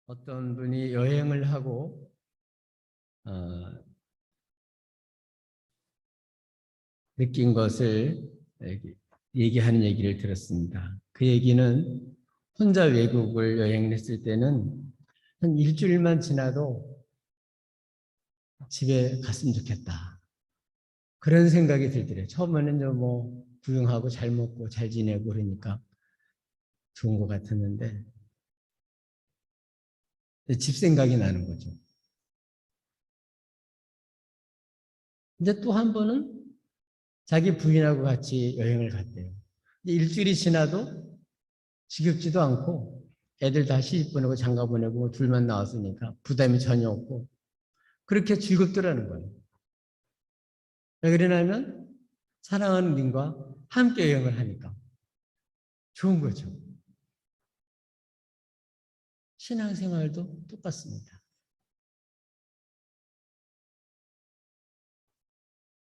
어떤 분이 여행을 하고 느낀 것을 얘기하는 얘기를 들었습니다. 그 얘기는 혼자 외국을 여행을 했을 때는 한 일주일만 지나도 집에 갔으면 좋겠다. 그런 생각이 들더래요. 처음에는 뭐 구경하고 잘 먹고 잘 지내고 그러니까 좋은 것 같았는데 집 생각이 나는 거죠. 이제 또 한 번은 자기 부인하고 같이 여행을 갔대요. 일주일이 지나도 지겹지도 않고 애들 다 시집 보내고 장가 보내고 둘만 나왔으니까 부담이 전혀 없고 그렇게 즐겁더라는 거예요. 왜 그러냐면 사랑하는 님과 함께 여행을 하니까 좋은 거죠. 신앙생활도 똑같습니다.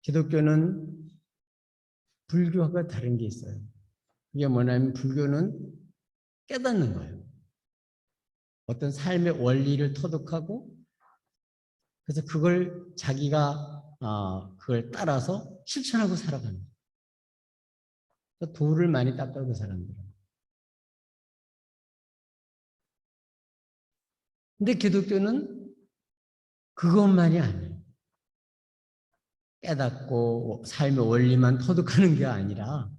기독교는 불교와 다른 게 있어요. 이게 뭐냐면 불교는 깨닫는 거예요. 어떤 삶의 원리를 터득하고 그래서 그걸 자기가 그걸 따라서 실천하고 살아가는 거예요. 돌을 많이 닦아요, 그 사람들은. 근데 기독교는 그것만이 아니에요. 깨닫고 삶의 원리만 터득하는 게 아니라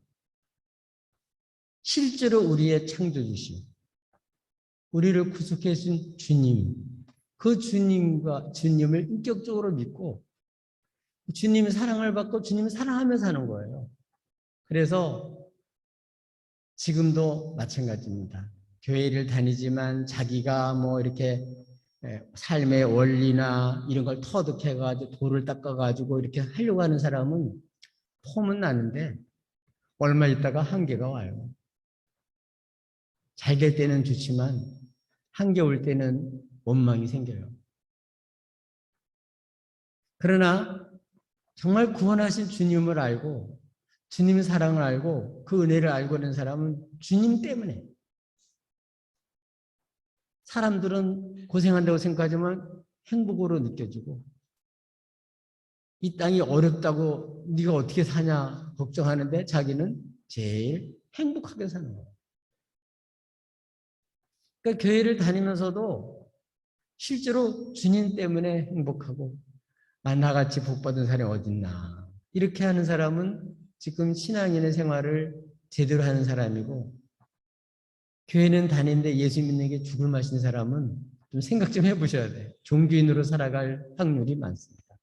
실제로 우리의 창조주신 우리를 구속해 주신 주님, 그 주님을 인격적으로 믿고 주님의 사랑을 받고 주님을 사랑하며 사는 거예요. 그래서 지금도 마찬가지입니다. 교회를 다니지만 자기가 뭐 이렇게 삶의 원리나 이런 걸 터득해가지고 돌을 닦아가지고 이렇게 하려고 하는 사람은 폼은 나는데 얼마 있다가 한계가 와요. 잘 될 때는 좋지만 한계 올 때는 원망이 생겨요. 그러나 정말 구원하신 주님을 알고 주님의 사랑을 알고 그 은혜를 알고 있는 사람은 주님 때문에 사람들은 고생한다고 생각하지만 행복으로 느껴지고 이 땅이 어렵다고 네가 어떻게 사냐 걱정하는데 자기는 제일 행복하게 사는 거예요. 그러니까 교회를 다니면서도 실제로 주님 때문에 행복하고 나같이 복받은 사람이 어딨나 이렇게 하는 사람은 지금 신앙인의 생활을 제대로 하는 사람이고 교회는 다니는데 예수 믿는 게 죽을 맛인 사람은 좀 생각 좀 해보셔야 돼요. 종교인으로 살아갈 확률이 많습니다.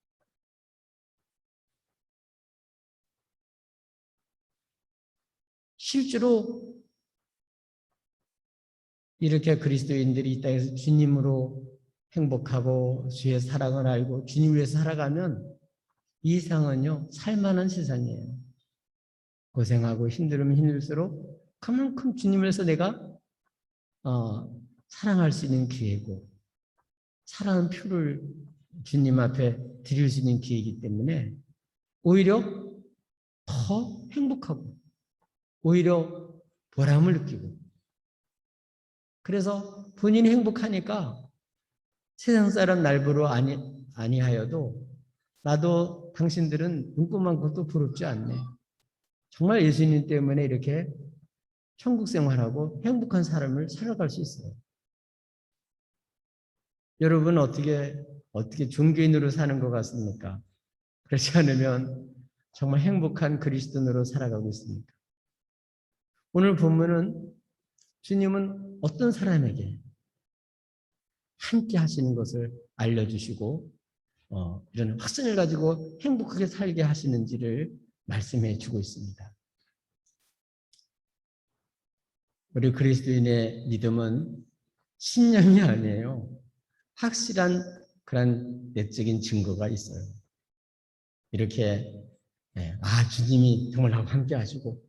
실제로 이렇게 그리스도인들이 이 땅에서 주님으로 행복하고 주의 사랑을 알고 주님 위해서 살아가면 이 세상은요 살만한 세상이에요. 고생하고 힘들면 힘들수록 그만큼 주님을 위해서 내가 사랑할 수 있는 기회고 사랑의 표를 주님 앞에 드릴 수 있는 기회이기 때문에 오히려 더 행복하고 오히려 보람을 느끼고 그래서 본인이 행복하니까 세상 사람 날보러 아니하여도 나도 당신들은 눈꽃만큼도 부럽지 않네. 정말 예수님 때문에 이렇게 천국 생활하고 행복한 삶을 살아갈 수 있어요. 여러분 어떻게 종교인으로 사는 것 같습니까? 그렇지 않으면 정말 행복한 그리스도인으로 살아가고 있습니까? 오늘 본문은 주님은 어떤 사람에게 함께 하시는 것을 알려주시고 이런 확신을 가지고 행복하게 살게 하시는지를 말씀해 주고 있습니다. 우리 그리스도인의 믿음은 신념이 아니에요. 확실한 그런 내적인 증거가 있어요. 이렇게 주님이 정말 나와 함께 하시고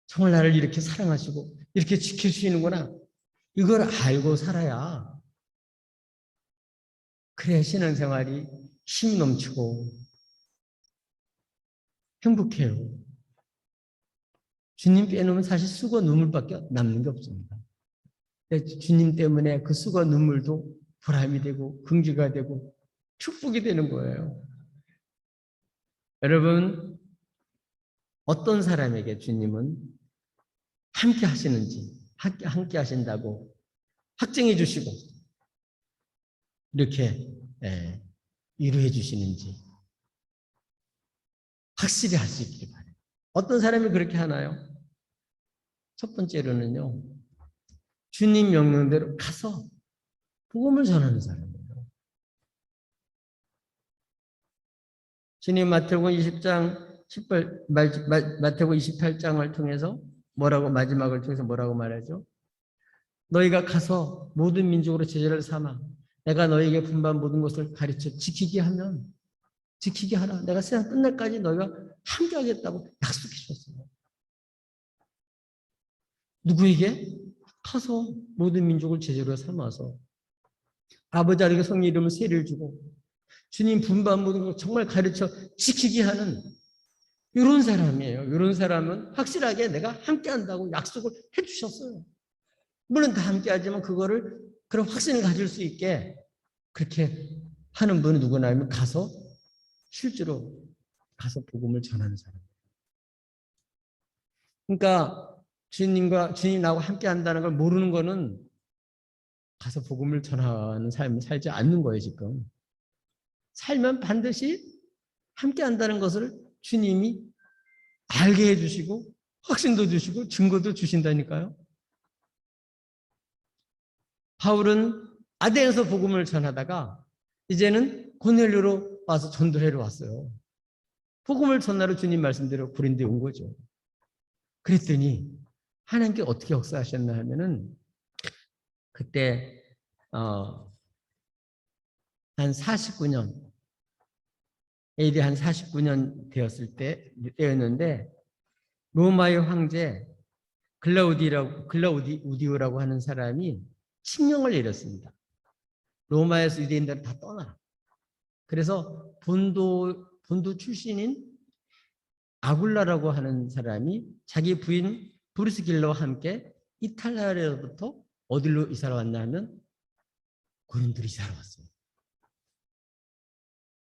정말 나를 이렇게 사랑하시고 이렇게 지켜주시는구나. 이걸 알고 살아야 그래야 신앙생활이 힘이 넘치고 행복해요. 주님 빼놓으면 사실 수고 눈물밖에 남는 게 없습니다. 주님 때문에 그 수고 눈물도 보람이 되고 긍지가 되고 축복이 되는 거예요. 여러분, 어떤 사람에게 주님은 함께 하시는지, 함께 하신다고 확증해 주시고 이렇게 위로해 주시는지 확실히 할 수 있기를 바라요. 어떤 사람이 그렇게 하나요? 첫 번째로는요, 주님 명령대로 가서 복음을 전하는 사람이에요. 주님 마태복음 20장 18, 마태복음 28장을 통해서 마지막을 통해서 뭐라고 말하죠? 너희가 가서 모든 민족으로 제자를 삼아 내가 너희에게 분반 모든 것을 가르쳐 지키게 하라. 내가 세상 끝날까지 너희가 함께 하겠다고 약속해 주셨어요. 누구에게? 가서 모든 민족을 제자로 삼아서 아버지에게 성령 이름을 세례를 주고 주님 분반 모든 걸 정말 가르쳐 지키게 하는 이런 사람이에요. 이런 사람은 확실하게 내가 함께 한다고 약속을 해 주셨어요. 물론 다 함께 하지만 그런 확신을 가질 수 있게 그렇게 하는 분은 누구나 하면 실제로 가서 복음을 전하는 사람이에요. 그러니까 주님 나하고 함께 한다는 걸 모르는 거는 가서 복음을 전하는 삶을 살지 않는 거예요, 지금. 살면 반드시 함께 한다는 것을 주님이 알게 해주시고 확신도 주시고 증거도 주신다니까요. 바울은 아덴에서 복음을 전하다가 이제는 고넬료로 와서 전도회로 왔어요. 복음을 전하러 주님 말씀대로 고린도에 온 거죠. 그랬더니 하나님께 어떻게 역사하셨나 하면은 그때 한 49년 AD 한 49년 되었을 때였는데 로마의 황제 글라우디오라고 하는 사람이 칙령을 내렸습니다. 로마에서 유대인들을 다 떠나. 그래서 본도 출신인 아굴라라고 하는 사람이 자기 부인 브루스길라와 함께 이탈리아로부터 어디로 이사를 왔냐 하면 고린도로 이사를 왔어요.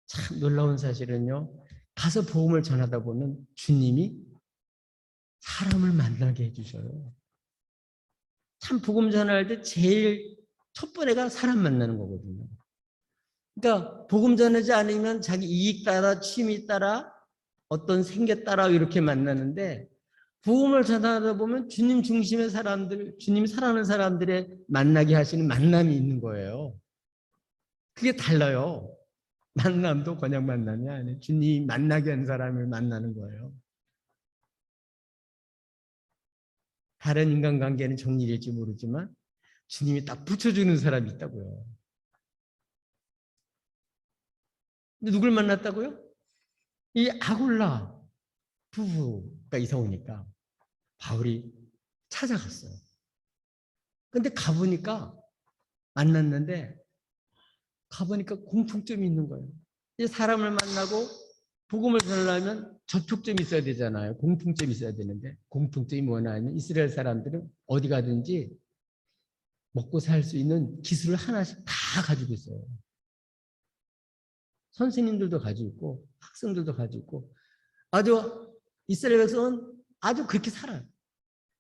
참 놀라운 사실은요. 가서 복음을 전하다 보면 주님이 사람을 만나게 해주셔요. 참 복음 전할 때 제일 첫 번째가 사람 만나는 거거든요. 그러니까 복음 전하지 않으면 자기 이익 따라 취미 따라 어떤 생계 따라 이렇게 만나는데 복음을 전하다 보면 주님 중심의 사람들, 주님 사랑하는 사람들의 만나게 하시는 만남이 있는 거예요. 그게 달라요. 만남도 그냥 만남이 아니에요. 주님이 만나게 한 사람을 만나는 거예요. 다른 인간관계는 정리될지 모르지만 주님이 딱 붙여주는 사람이 있다고요. 근데 누굴 만났다고요? 이 아굴라 부부가 이사 오니까 바울이 찾아갔어요. 근데 만났는데 가보니까 공통점이 있는 거예요. 이 사람을 만나고 복음을 전하려면 접촉점이 있어야 되잖아요. 공통점이 있어야 되는데 공통점이 뭐냐면 이스라엘 사람들은 어디 가든지 먹고 살 수 있는 기술을 하나씩 다 가지고 있어요. 선생님들도 가지고 있고 학생들도 가지고 있고 아주 이스라엘 백성은 아주 그렇게 살아요.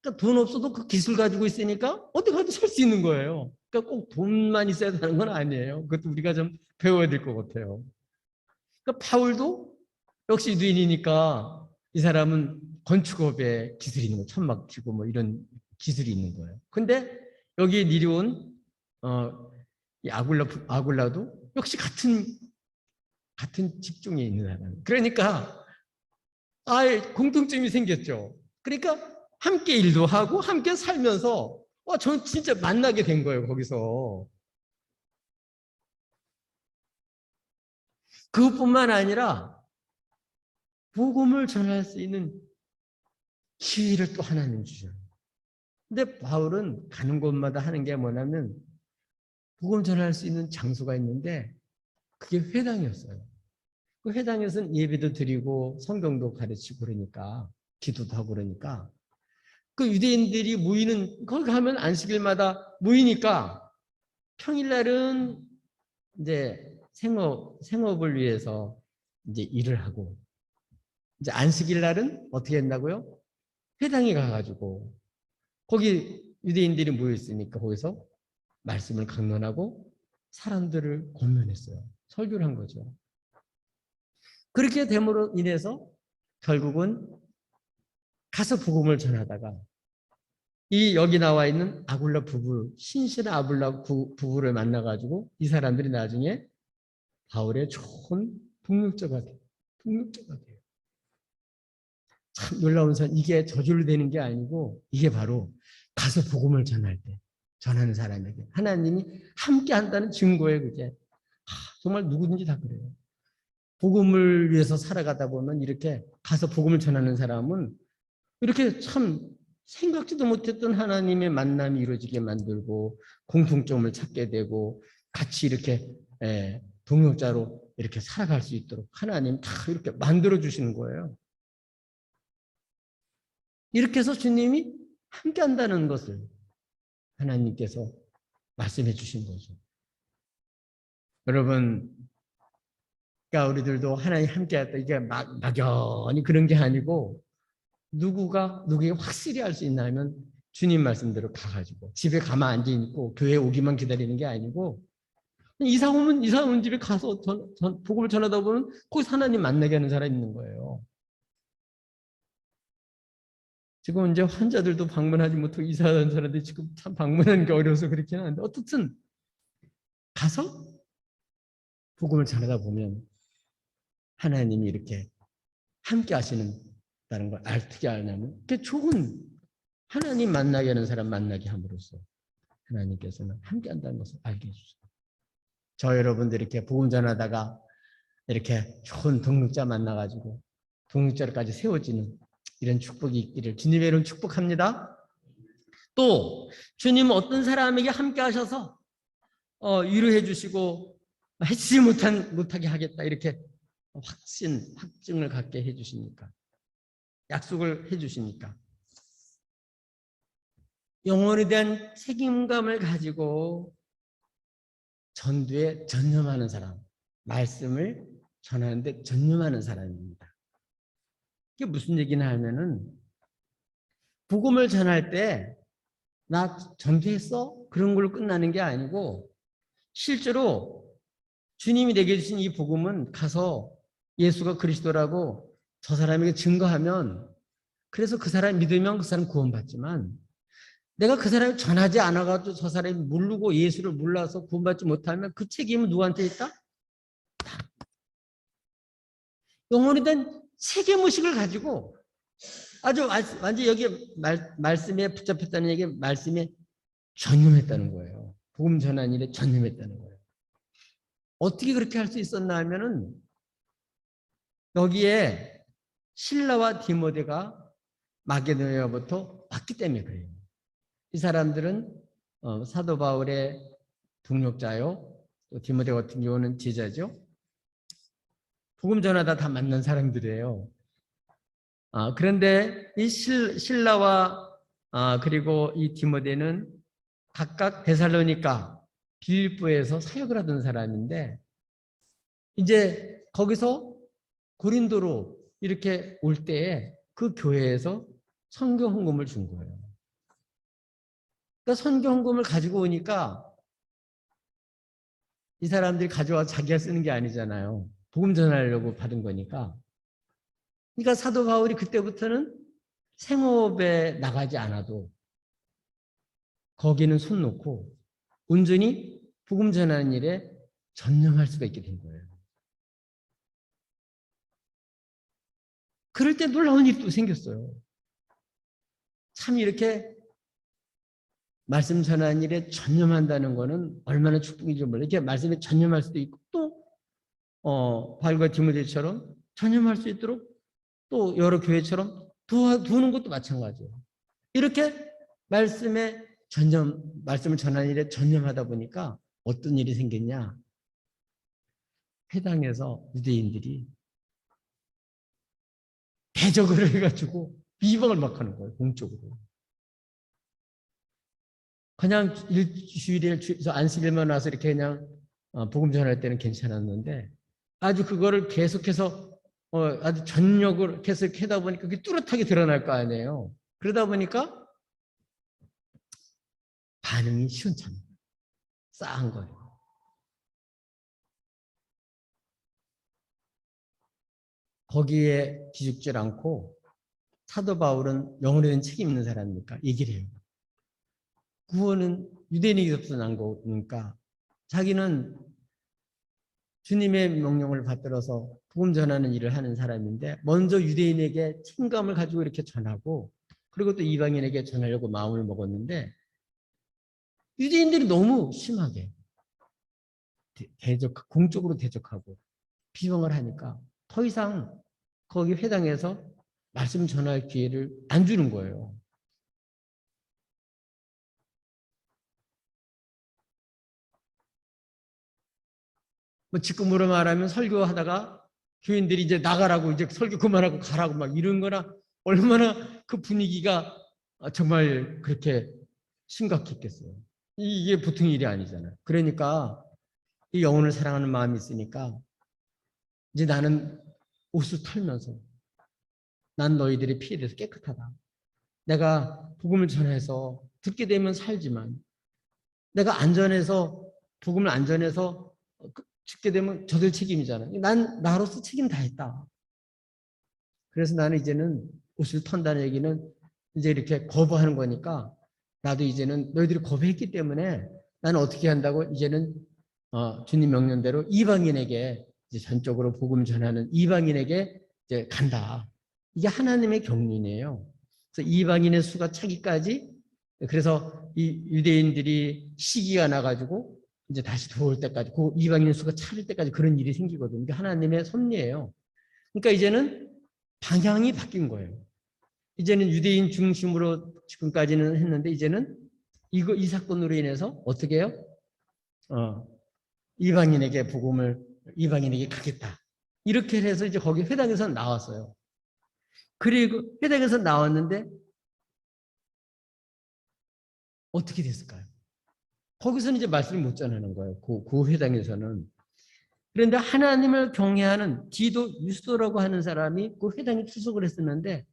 그러니까 돈 없어도 그 기술 가지고 있으니까 어디 가도 살 수 있는 거예요. 그러니까 꼭 돈만 있어야 되는 건 아니에요. 그것도 우리가 좀 배워야 될 것 같아요. 그러니까 바울도 역시 유대인이니까 이 사람은 건축업에 기술이 있는 거, 천막 치고 뭐 이런 기술이 있는 거예요. 근데 여기에 내려온 이 아굴라도 역시 같은 직종에 있는 사람. 그러니까 공통점이 생겼죠. 그러니까 함께 일도 하고 함께 살면서 전 진짜 만나게 된 거예요. 거기서. 그것뿐만 아니라 복음을 전할 수 있는 기회를 또 하나님 주셔요. 근데 바울은 가는 곳마다 하는 게 뭐냐면 복음 전할 수 있는 장소가 있는데 그게 회당이었어요. 그 회당에서는 예배도 드리고 성경도 가르치고 그러니까 기도도 하고 그러니까 그 유대인들이 모이는, 거기 가면 안식일마다 모이니까 평일날은 이제 생업을 위해서 이제 일을 하고, 이제 안식일 날은 어떻게 했나고요? 회당에 가가지고 거기 유대인들이 모여 있으니까 거기서 말씀을 강론하고 사람들을 권면했어요. 설교를 한 거죠. 그렇게 됨으로 인해서 결국은 가서 복음을 전하다가 이 여기 나와 있는 아굴라 부부, 신실한 아굴라 부부를 만나가지고 이 사람들이 나중에 바울의 좋은 동력자가 돼요. 동력자가 돼요. 참 놀라운 사람, 이게 저절로 되는 게 아니고 이게 바로 가서 복음을 전할 때 전하는 사람에게 하나님이 함께 한다는 증거예요. 그게 정말 누구든지 다 그래요. 복음을 위해서 살아가다 보면 이렇게 가서 복음을 전하는 사람은 이렇게 참 생각지도 못했던 하나님의 만남이 이루어지게 만들고 공통점을 찾게 되고 같이 이렇게 동역자로 이렇게 살아갈 수 있도록 하나님 다 이렇게 만들어 주시는 거예요. 이렇게 해서 주님이 함께 한다는 것을 하나님께서 말씀해 주신 거죠. 여러분, 그러니까 우리들도 하나님 함께 했다. 이게 막연히 그런 게 아니고 누구에게 확실히 할 수 있냐면 주님 말씀대로 가가지고 집에 가만 앉아 있고 교회 오기만 기다리는 게 아니고 이사 오는 집에 가서 복음을 전하다 보면 거기서 하나님 만나게 하는 사람이 있는 거예요. 지금 이제 환자들도 방문하지 못하고 이사하는 사람들이 지금 참 방문하는 게 어려워서 그렇긴 한데 어떻든 가서 복음을 전하다 보면 하나님이 이렇게 함께 하시는다는 걸 어떻게 알냐면 그게 좋은 하나님 만나게 하는 사람 만나게 함으로써 하나님께서는 함께 한다는 것을 알게 해주세요. 저 여러분들 이렇게 복음 전하다가 이렇게 좋은 동역자 만나가지고 동역자로까지 세워지는 이런 축복이 있기를 주님의 이름 축복합니다. 또 주님은 어떤 사람에게 함께 하셔서 위로해 주시고 해치지 못하게 하겠다 이렇게 확증을 갖게 해 주시니까 약속을 해 주시니까 영혼에 대한 책임감을 가지고 전도에 전념하는 사람, 말씀을 전하는데 전념하는 사람입니다. 이게 무슨 얘기냐 하면은 복음을 전할 때 나 전도했어? 그런 걸로 끝나는 게 아니고 실제로 주님이 내게 주신 이 복음은 가서 예수가 그리스도라고 저 사람에게 증거하면 그래서 그 사람이 믿으면 그 사람 구원받지만 내가 그 사람을 전하지 않아가지고 저 사람이 모르고 예수를 몰라서 구원받지 못하면 그 책임은 누구한테 있다? 영혼에 대한 책임의식을 가지고 아주 완전 여기 말씀에 붙잡혔다는 얘기 말씀에 전념했다는 거예요. 복음 전한 일에 전념했다는 거예요. 어떻게 그렇게 할 수 있었나 하면은 여기에 실라와 디모데가 마게도니아부터 왔기 때문에 그래요. 이 사람들은 사도 바울의 동역자요. 또 디모데 같은 경우는 제자죠. 복음 전하다 다 만난 사람들이에요. 그런데 이 실라와 그리고 이 디모데는 각각 데살로니가 빌립보에서 사역을 하던 사람인데 이제 거기서 고린도로 이렇게 올 때에 그 교회에서 선교 헌금을 준 거예요. 그러니까 선교 헌금을 가지고 오니까 이 사람들이 가져와 자기가 쓰는 게 아니잖아요. 복음 전하려고 받은 거니까. 그러니까 사도 바울이 그때부터는 생업에 나가지 않아도 거기는 손 놓고 온전히 복음 전하는 일에 전념할 수가 있게 된 거예요. 그럴 때 놀라운 일이 또 생겼어요. 참 이렇게 말씀 전하는 일에 전념한다는 것은 얼마나 축복인지 몰라요. 이렇게 말씀에 전념할 수도 있고 또 바울과 디모데처럼 전념할 수 있도록 또 여러 교회처럼 도와두는 것도 마찬가지예요. 이렇게 말씀을 전하는 일에 전념하다 보니까 어떤 일이 생겼냐? 회당에서 유대인들이 대적을 해가지고 비방을 막 하는 거예요. 공적으로. 그냥 일주일에 안식일만 와서 이렇게 그냥 복음 전할 때는 괜찮았는데 아주 그거를 계속해서 아주 전력을 계속 하다 보니까 그게 뚜렷하게 드러날 거 아니에요. 그러다 보니까 반응이 시원찮아요. 싸한 거예요. 거기에 기죽질 않고 사도 바울은 영혼에 대한 책임 있는 사람이니까 얘기를 해요. 구원은 유대인에게서 난 거니까 자기는 주님의 명령을 받들어서 복음 전하는 일을 하는 사람인데 먼저 유대인에게 책임감을 가지고 이렇게 전하고 그리고 또 이방인에게 전하려고 마음을 먹었는데 유대인들이 너무 심하게 공적으로 대적하고 비방을 하니까 더 이상 거기 회당에서 말씀 전할 기회를 안 주는 거예요. 뭐 지금으로 말하면 설교하다가 교인들이 이제 나가라고 이제 설교 그만하고 가라고 막 이런 거나 얼마나 그 분위기가 정말 그렇게 심각했겠어요. 이게 보통 일이 아니잖아요. 그러니까 이 영혼을 사랑하는 마음이 있으니까 이제 나는 옷을 털면서 난 너희들의 피에 대해서 깨끗하다. 내가 복음을 전해서 듣게 되면 살지만 내가 안전해서 복음을 안전해서 죽게 되면 저들 책임이잖아요. 난 나로서 책임 다 했다. 그래서 나는 이제는 옷을 턴다는 얘기는 이제 이렇게 거부하는 거니까 나도 이제는 너희들이 거부했기 때문에 나는 어떻게 한다고 이제는 주님 명령대로 이방인에게 이제 전적으로 복음 전하는 이방인에게 이제 간다. 이게 하나님의 경륜이에요. 그래서 이방인의 수가 차기까지 그래서 이 유대인들이 시기가 나가지고 이제 다시 들어올 때까지 그 이방인 수가 차릴 때까지 그런 일이 생기거든요. 이게 하나님의 섭리예요. 그러니까 이제는 방향이 바뀐 거예요. 이제는 유대인 중심으로 지금까지는 했는데 이제는 이 사건으로 인해서 어떻게 해요? 이방인에게 복음을 이방인에게 가겠다. 이렇게 해서 이제 거기 회당에서 나왔어요. 그리고 회당에서 나왔는데 어떻게 됐을까요? 거기서는 이제 말씀을 못 전하는 거예요. 그 회당에서는. 그런데 하나님을 경외하는 디도 유스도라고 하는 사람이 그 회당에 출석을 했었는데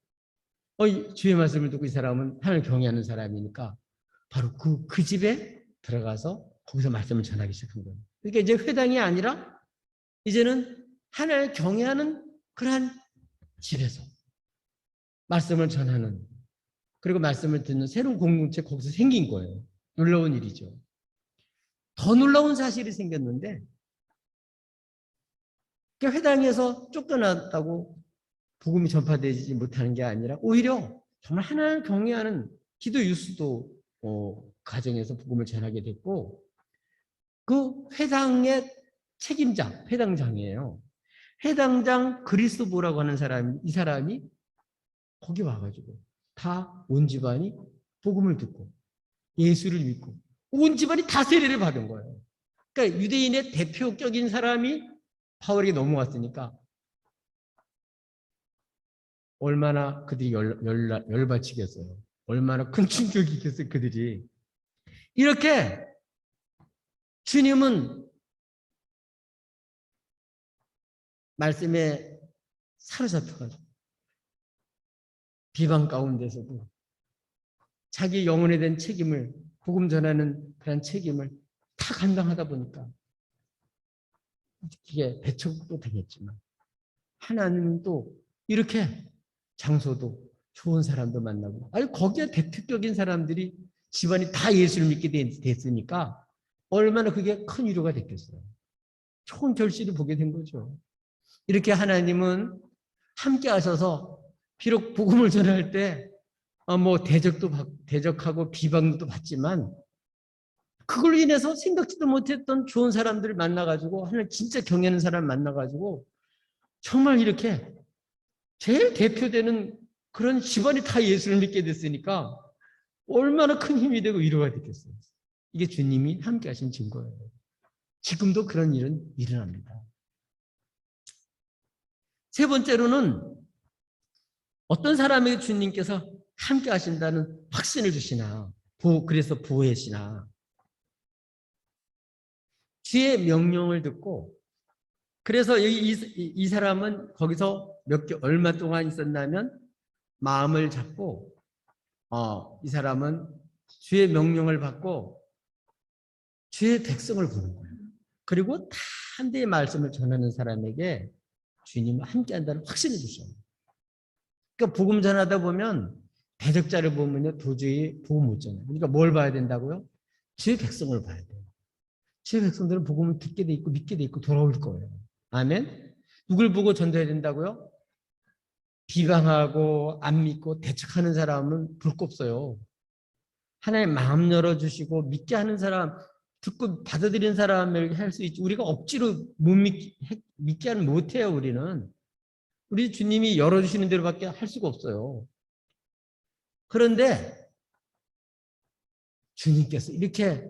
주의 말씀을 듣고 이 사람은 하나님을 경외하는 사람이니까 바로 그 집에 들어가서 거기서 말씀을 전하기 시작한 거예요. 그러니까 이제 회당이 아니라 이제는 하나님을 경외하는 그러한 집에서 말씀을 전하는 그리고 말씀을 듣는 새로운 공동체 거기서 생긴 거예요. 놀라운 일이죠. 더 놀라운 사실이 생겼는데 그러니까 회당에서 쫓겨났다고 복음이 전파되지 못하는 게 아니라 오히려 정말 하나님을 경외하는 기도 유수도 가정에서 복음을 전하게 됐고 그 회당의 책임자, 회당장이에요. 회당장 그리스도라고 하는 사람, 이 사람이 거기 와가지고 다 온 집안이 복음을 듣고 예수를 믿고 온 집안이 다 세례를 받은 거예요. 그러니까 유대인의 대표적인 사람이 바울에게 넘어왔으니까 얼마나 그들이 열받치겠어요. 얼마나 큰 충격이 있겠어요, 그들이. 이렇게 주님은 말씀에 사로잡혀가지고 비방 가운데서도 자기 영혼에 대한 책임을 복음 전하는 그런 책임을 다 감당하다 보니까 이게 배척도 당했지만 하나님은 또 이렇게 장소도 좋은 사람도 만나고 아니 거기에 대표적인 사람들이 집안이 다 예수를 믿게 됐으니까 얼마나 그게 큰 위로가 됐겠어요. 좋은 결실을 보게 된 거죠. 이렇게 하나님은 함께 하셔서 비록 복음을 전할 때 뭐 대적하고 비방도 받지만 그걸로 인해서 생각지도 못했던 좋은 사람들을 만나가지고 하나님 진짜 경외하는 사람 만나가지고 정말 이렇게 제일 대표되는 그런 집안이 다 예수를 믿게 됐으니까 얼마나 큰 힘이 되고 위로가 됐겠어요. 이게 주님이 함께 하신 증거예요. 지금도 그런 일은 일어납니다. 세 번째로는 어떤 사람에게 주님께서 함께 하신다는 확신을 주시나 그래서 보혜시나 주의 명령을 듣고 그래서 이 사람은 거기서 얼마 동안 있었냐면 마음을 잡고 이 사람은 주의 명령을 받고 주의 백성을 보는 거예요. 그리고 담대히 말씀을 전하는 사람에게 주님은 함께한다는 확신을 주셔요. 그러니까 복음 전하다 보면 대적자를 보면요 도저히 복음 못 전해요. 그러니까 뭘 봐야 된다고요? 주의 백성을 봐야 돼요. 주의 백성들은 복음을 듣게 돼 있고 믿게 돼 있고 돌아올 거예요. 아멘. 누굴 보고 전도해야 된다고요? 비방하고 안 믿고 대척하는 사람은 볼 거 없어요. 하나님 마음 열어주시고 믿게 하는 사람, 듣고 받아들이는 사람을 할 수 있지. 우리가 억지로 못 믿게 하는 못해요. 우리 주님이 열어주시는 대로밖에 할 수가 없어요. 그런데 주님께서 이렇게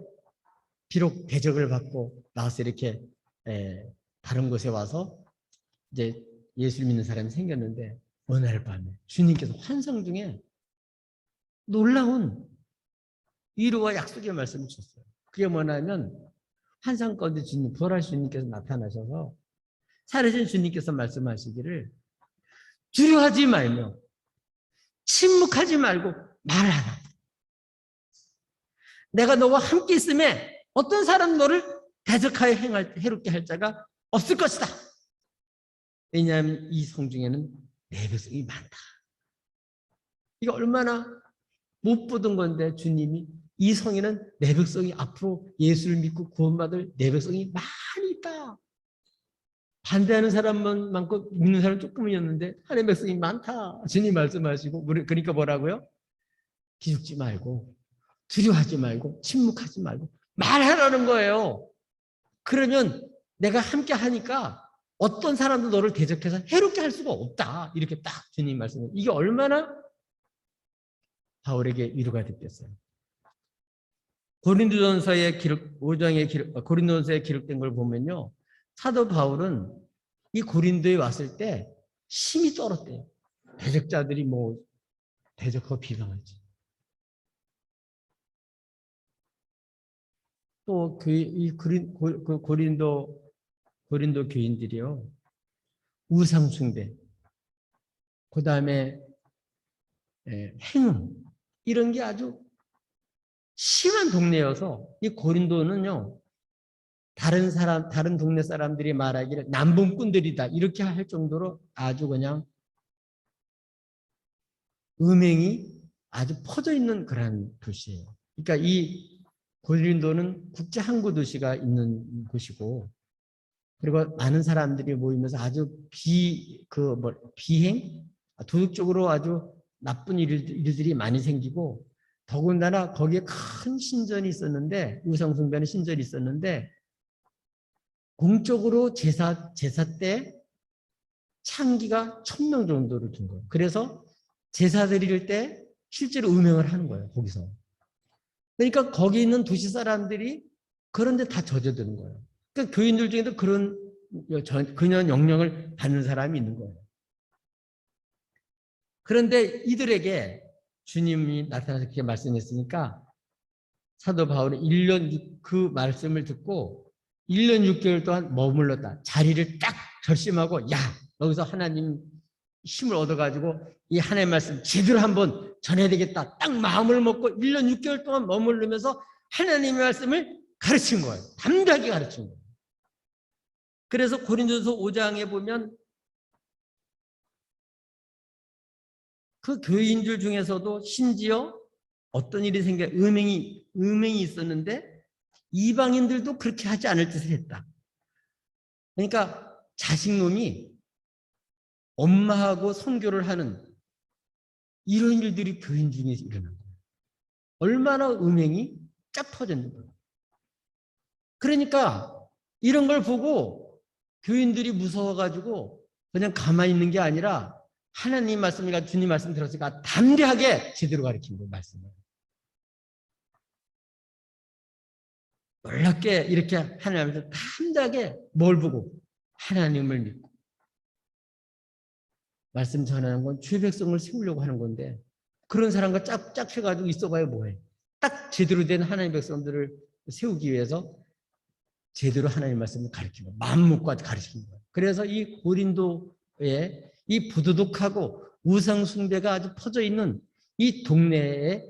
비록 대적을 받고 나와서 이렇게 다른 곳에 와서 이제 예수를 믿는 사람이 생겼는데 어느 날 밤에 주님께서 환상 중에 놀라운 위로와 약속의 말씀을 주셨어요. 그게 뭐냐면 환상 가운데 주님, 부활하신 주님께서 나타나셔서 살아신 주님께서 말씀하시기를 두려워하지 말며 침묵하지 말고 말하라. 내가 너와 함께 있음에 어떤 사람 너를 대적하여 해롭게 할 자가 없을 것이다. 왜냐하면 이 성중에는 내 백성이 많다. 이게 얼마나 못 보던 건데 주님이 이 성에는 내 백성이 앞으로 예수를 믿고 구원받을 내 백성이 많이 있다. 반대하는 사람만 많고 믿는 사람 조금이었는데 하나님의 백성이 많다. 주님 말씀하시고 그러니까 뭐라고요? 기죽지 말고 두려워하지 말고 침묵하지 말고 말하라는 거예요. 그러면 내가 함께 하니까 어떤 사람도 너를 대적해서 해롭게 할 수가 없다. 이렇게 딱 주님 말씀을. 이게 얼마나 바울에게 위로가 됐겠어요. 고린도전서의 기록 5장의 고린도전서에 기록된 걸 보면요. 사도 바울은 이 고린도에 왔을 때 힘이 떨었대요. 대적자들이 대적하고 비방하지. 또 고린도 교인들이요. 우상 숭배, 그다음에 행음 이런 게 아주 심한 동네여서 이 고린도는요. 다른 동네 사람들이 말하기를 남봉꾼들이다 이렇게 할 정도로 아주 그냥 음행이 아주 퍼져 있는 그런 도시예요. 그러니까 이 고린도는 국제 항구 도시가 있는 곳이고, 그리고 많은 사람들이 모이면서 아주 비행, 도덕적으로 아주 나쁜 일들이 많이 생기고, 더군다나 거기에 큰 신전이 있었는데, 우상숭배하는 신전이 있었는데, 공적으로 제사 때 창기가 1000명 정도를 둔 거예요. 그래서 제사 드릴 때 실제로 음행을 하는 거예요, 거기서. 그러니까 거기 있는 도시 사람들이 그런데 다 젖어드는 거예요. 그러니까 교인들 중에도 그런 영향을 받는 사람이 있는 거예요. 그런데 이들에게 주님이 나타나서 그렇게 말씀했으니까 사도 바울은 1년 그 말씀을 듣고 1년 6개월 동안 머물렀다. 자리를 딱 결심하고 여기서 하나님 힘을 얻어가지고 이 하나님의 말씀 제대로 한번 전해야 되겠다. 딱 마음을 먹고 1년 6개월 동안 머무르면서 하나님의 말씀을 가르친 거예요. 담대하게 가르친 거예요. 그래서 고린도서 5장에 보면 그 교인들 중에서도 심지어 어떤 일이 생겨 음행이 있었는데 이방인들도 그렇게 하지 않을 짓을 했다. 그러니까 자식놈이 엄마하고 선교를 하는 이런 일들이 교인 중에서 일어난 거예요. 얼마나 음행이 쫙 퍼졌는 거예요. 그러니까 이런 걸 보고 교인들이 무서워가지고 그냥 가만히 있는 게 아니라 하나님 말씀이니까 주님 말씀 들었으니까 담대하게 제대로 가르친 거예요. 말씀을. 놀랍게 이렇게 하나님께서 담대하게 뭘 보고 하나님을 믿고 말씀 전하는 건 주의 백성을 세우려고 하는 건데 그런 사람과 짝짝 해가지고 있어봐야 뭐해. 딱 제대로 된 하나님의 백성들을 세우기 위해서 제대로 하나님 말씀을 가르치는 거예요. 마음먹고 가르치는 거예요. 그래서 이 고린도에 이 부도덕하고 우상 숭배가 아주 퍼져 있는 이 동네에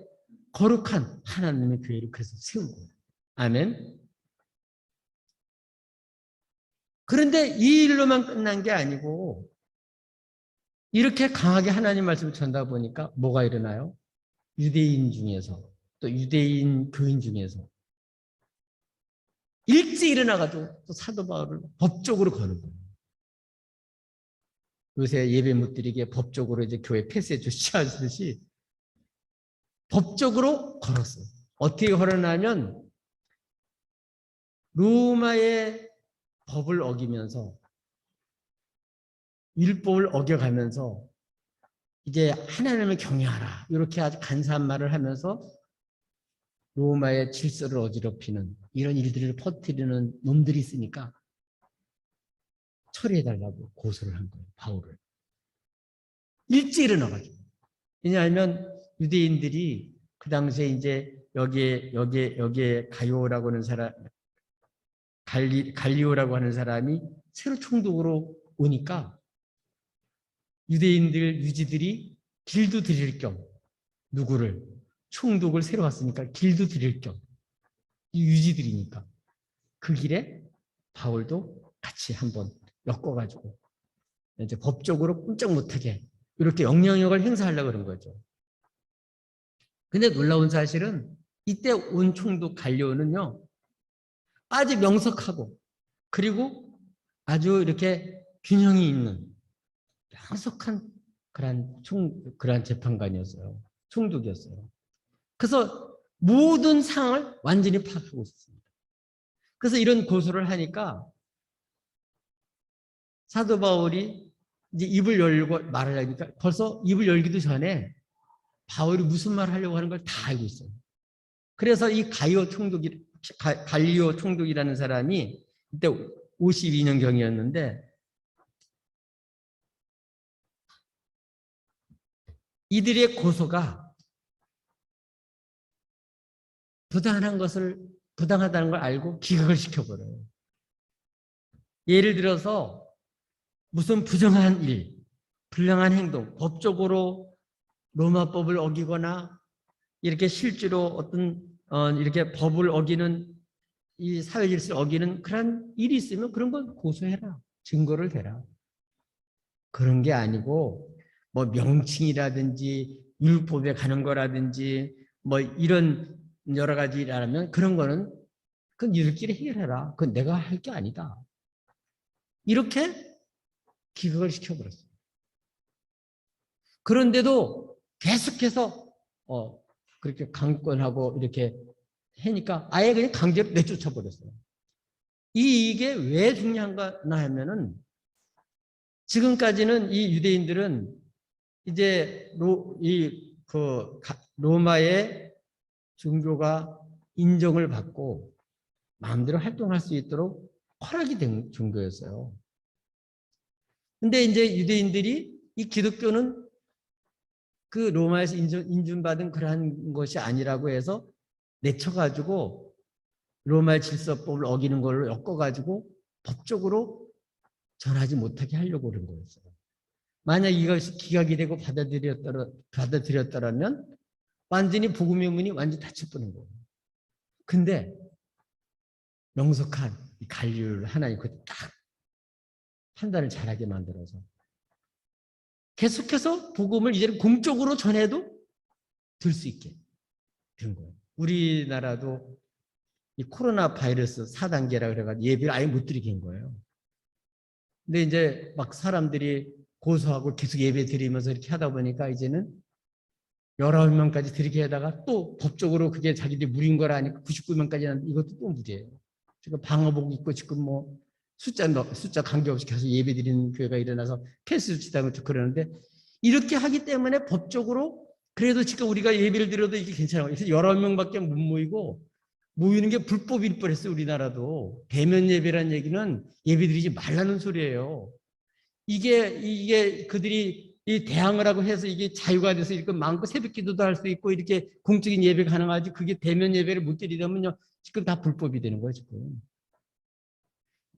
거룩한 하나님의 교회를 그래서 세운 거예요. 아멘. 그런데 이 일로만 끝난 게 아니고 이렇게 강하게 하나님 말씀을 전하다 보니까 뭐가 일어나요? 유대인 중에서 또 유대인 교인 중에서 일찍 일어나가지고 또 사도 바울을 법적으로 거는 거예요. 요새 예배 못 드리게 법적으로 이제 교회 폐쇄 조치하듯이 법적으로 걸었어요. 어떻게 걸어나면 로마의 법을 어기면서 율법을 어겨가면서 이제 하나님을 경외하라 이렇게 아주 간사한 말을 하면서 로마의 질서를 어지럽히는 이런 일들을 퍼뜨리는 놈들이 있으니까 처리해달라고 고소를 한 거예요. 바울을. 일찍 일어나가지고. 왜냐하면 유대인들이 그 당시에 이제 여기에 가이오라고 하는 사람, 갈리오라고 하는 사람이 새로 총독으로 오니까 유대인들 유지들이 길도 드릴 겸 누구를 총독을 새로 왔으니까 길도 드릴 겸 유지들이니까 그 길에 바울도 같이 한번 엮어가지고 이제 법적으로 꼼짝 못하게 이렇게 영향력을 행사하려고 그런 거죠. 근데 놀라운 사실은 이때 온 총독 갈리오는요 아주 명석하고 그리고 아주 이렇게 균형이 있는 명석한 그러한 재판관이었어요. 총독이었어요. 그래서 모든 상황을 완전히 파악하고 있습니다. 그래서 이런 고소를 하니까 사도 바울이 이제 입을 열고 말을 하니까 벌써 입을 열기도 전에 바울이 무슨 말을 하려고 하는 걸 다 알고 있어요. 그래서 이 갈리오 총독이라는 사람이 이때 52년경이었는데 이들의 고소가 부당하다는 걸 알고 기각을 시켜버려요. 예를 들어서 무슨 부정한 일, 불량한 행동, 법적으로 로마법을 어기거나 이렇게 실제로 어떤 이렇게 법을 어기는 이 사회 질서를 어기는 그런 일이 있으면 그런 건 고소해라. 증거를 대라. 그런 게 아니고 뭐 명칭이라든지 율법에 가는 거라든지 뭐 이런 여러 가지 일하면 그런 거는 그건 니들끼리 해결해라. 그건 내가 할 게 아니다. 이렇게 기각을 시켜버렸어요. 그런데도 계속해서 그렇게 강권하고 이렇게 하니까 아예 그냥 강제로 내쫓아 버렸어요. 이게 왜 중요한가 하면은 지금까지는 이 유대인들은 이제 로마의 종교가 인정을 받고 마음대로 활동할 수 있도록 허락이 된 종교였어요. 근데 이제 유대인들이 이 기독교는 그 로마에서 인준받은 그러한 것이 아니라고 해서 내쳐가지고 로마의 질서법을 어기는 걸로 엮어가지고 법적으로 전하지 못하게 하려고 그런 거였어요. 만약 이것이 기각이 되고 받아들였더라면 완전히 복음의 문이 완전히 닫혀버린 거예요. 근데 명석한 이 갈리오를 하나님 그때 딱 판단을 잘하게 만들어서 계속해서 복음을 이제는 공적으로 전해도 들 수 있게 된 거예요. 우리나라도 이 코로나 바이러스 4단계라 그래가지고 예배를 아예 못 드리게 한 거예요. 근데 이제 막 사람들이 고소하고 계속 예배 드리면서 이렇게 하다 보니까 이제는 19명까지 드리게 하다가 또 법적으로 그게 자기들이 무리인 거라 하니까 99명까지 하는데 이것도 또 무리예요. 지금 방어복 입고 지금 뭐 숫자 관계없이 계속 예배 드리는 교회가 일어나서 패스 주치다고 그러는데 이렇게 하기 때문에 법적으로 그래도 지금 우리가 예배를 드려도 이게 괜찮아요. 그래서 19명밖에 못 모이고 모이는 게 불법일 뻔했어요. 우리나라도. 대면 예배라는 얘기는 예배 드리지 말라는 소리예요. 이게 그들이 이 대항을 하고 해서 이게 자유가 돼서 이렇게 마음껏 새벽 기도도 할 수 있고 이렇게 공적인 예배가 가능하지, 그게 대면 예배를 못 드리려면요, 지금 다 불법이 되는 거예요, 지금.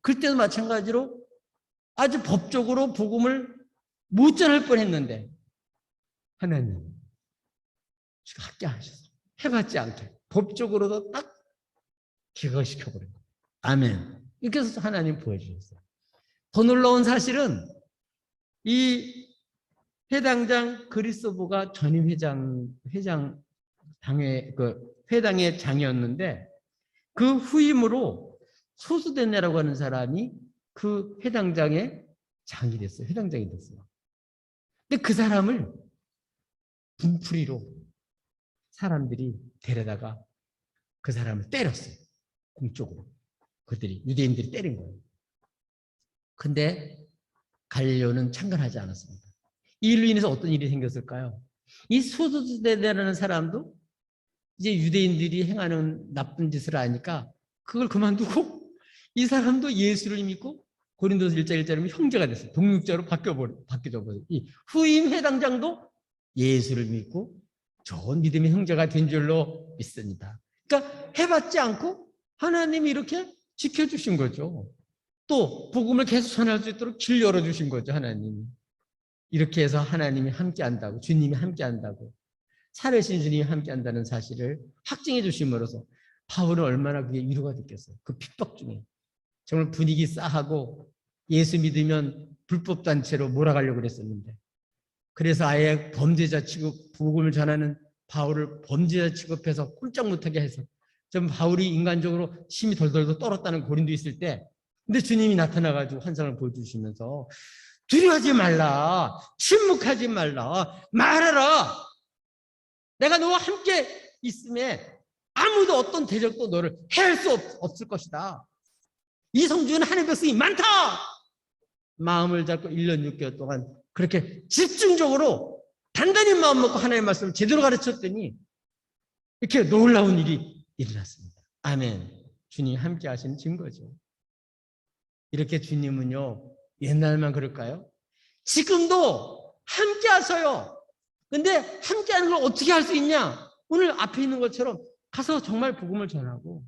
그때도 마찬가지로 아주 법적으로 복음을 못 전할 뻔했는데 하나님 지금 합게 하셔서 해봤지 않게 법적으로도 딱 기각시켜버린 거예요. 아멘. 이렇게 해서 하나님 보여주셨어요. 더 놀라운 사실은 이 회당장 그리스도보가 전임 회당의 장이었는데 그 후임으로 소수대네라고 하는 사람이 그 회당장의 장이 됐어요. 회당장이 됐어요. 근데 그 사람을 분풀이로 사람들이 데려다가 그 사람을 때렸어요. 공적으로. 그들이, 유대인들이 때린 거예요. 근데 갈릴레오는 창간하지 않았습니다. 이 일로 인해서 어떤 일이 생겼을까요? 이 소수대라는 사람도 이제 유대인들이 행하는 나쁜 짓을 아니까 그걸 그만두고 이 사람도 예수를 믿고 고린도서 1장 1절이면 형제가 됐어요. 동육자로 바뀌어버려요. 이 후임 회당장도 예수를 믿고 좋은 믿음의 형제가 된 줄로 믿습니다. 그러니까 해봤지 않고 하나님이 이렇게 지켜주신 거죠. 또 복음을 계속 전할 수 있도록 길 열어주신 거죠, 하나님이. 이렇게 해서 하나님이 함께한다고, 주님이 함께한다고, 살아계신 주님이 함께한다는 사실을 확증해 주심으로써 바울은 얼마나 그게 위로가 됐겠어요. 그 핍박 중에 정말 분위기 싸하고 예수 믿으면 불법 단체로 몰아가려고 그랬었는데, 그래서 아예 범죄자 취급, 복음을 전하는 바울을 범죄자 취급해서 꼼짝 못하게 해서 좀 바울이 인간적으로 심이 덜덜 떨었다는 고린도 있을 때, 근데 주님이 나타나가지고 환상을 보여주시면서 두려워하지 말라, 침묵하지 말라, 말하라. 내가 너와 함께 있음에 아무도 어떤 대적도 너를 해할 수 없을 것이다. 이 성주는 하나님의 백성이 많다. 마음을 잡고 1년 6개월 동안 그렇게 집중적으로 단단히 마음 먹고 하나님의 말씀을 제대로 가르쳤더니 이렇게 놀라운 일이 일어났습니다. 아멘. 주님이 함께 하시는 증거죠. 이렇게 주님은요, 옛날만 그럴까요? 지금도 함께 하셔요. 근데 함께 하는 걸 어떻게 할 수 있냐? 오늘 앞에 있는 것처럼 가서 정말 복음을 전하고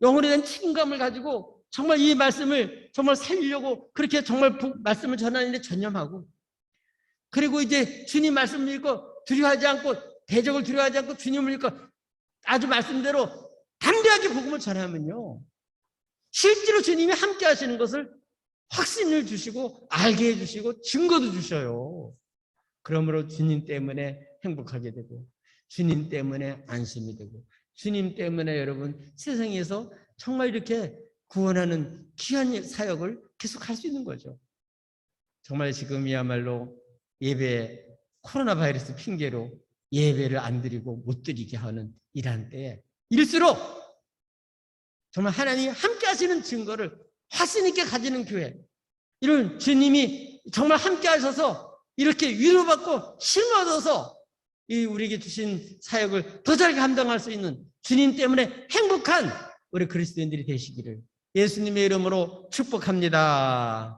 영혼에 대한 책임감을 가지고 정말 이 말씀을 정말 살리려고 그렇게 정말 말씀을 전하는 데 전념하고, 그리고 이제 주님 말씀을 읽고 두려워하지 않고, 대적을 두려워하지 않고 주님을 읽고 아주 말씀대로 담대하게 복음을 전하면요, 실제로 주님이 함께 하시는 것을 확신을 주시고 알게 해주시고 증거도 주셔요. 그러므로 주님 때문에 행복하게 되고, 주님 때문에 안심이 되고, 주님 때문에 여러분 세상에서 정말 이렇게 구원하는 귀한 사역을 계속 할 수 있는 거죠. 정말 지금이야말로 예배, 코로나 바이러스 핑계로 예배를 안 드리고 못 드리게 하는 이러한 때에 일수록 정말 하나님이 함께 하시는 증거를 확신 있게 가지는 교회, 이런 주님이 정말 함께 하셔서 이렇게 위로받고 힘 얻어서 이 우리에게 주신 사역을 더 잘 감당할 수 있는, 주님 때문에 행복한 우리 그리스도인들이 되시기를 예수님의 이름으로 축복합니다.